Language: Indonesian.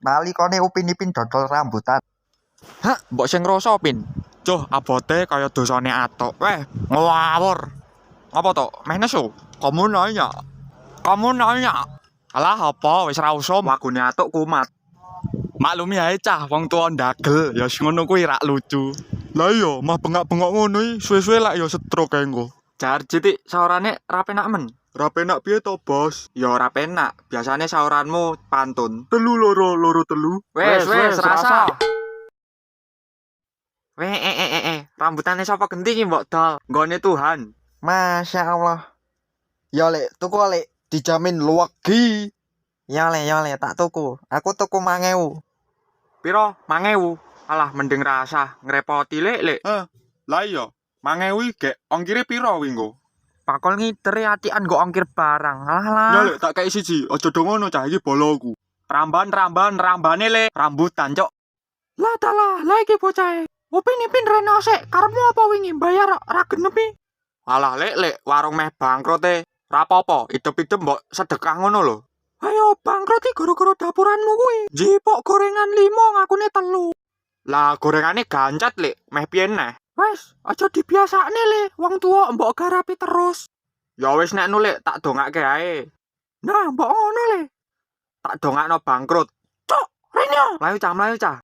Lali kone Upin Ipin dodol rambutan. Hah, mbok sing ngrasa Pin. Cuh, abote kaya dosane atok. Weh, ngawur. Apa to? Meh nesu. Kamu nanya. Kamu nanya. Alah apa wis ra usum wagune atuk kumat. Maklumi ae cah wong tuwa ndagel ya ngono kuwi rak lucu. Lah iya, mah bengak-bengok ngono iki suwe-suwe lak ya stroke kae engko. Jar citik saurane ra penak men. Ra penak piye to, Bos? Ya ora penak. Biasane sauranmu pantun. Telu loro telu. Wes rasa. Rambutane sapa genti iki mbok dol? Nggone Tuhan. Masya Allah. Ya lek tuku lek dijamin luwegi. Ya le tak tuku. Aku tuku 1000. Piro? 1000. Alah mending rasa ngrepoti lek. Lah iya, 1000 iki gek ongkire piro kuwi nggo? Pakol ngidere atikan nggo ongkir barang. Alah. Ya lek tak kei siji, aja do ngono cah iki boloku. Rambane le rambutan, Cok. Lah dalah, lah iki bocahe. Upin Ipin rene sik, karepmu apa wingi bayar ra genepi? Alah lek warung meh bangkrut e. Ra apa-apa, idep-idep mbok sedekah ngono lho. Ayo bangkrut iki gara-gara dapuranmu kuwi. Jipok gorengan 5 ngakune 3. Lah gorengane gancet lek, meh piye neh? Wes, aja dibiasakne le, wong tuwa mbok garapi terus. Ya wis nek nulek tak dongake ae. Nah, mbok ngono le. Tak dongakno bangkrut. Cok, rene. Mlayu cah.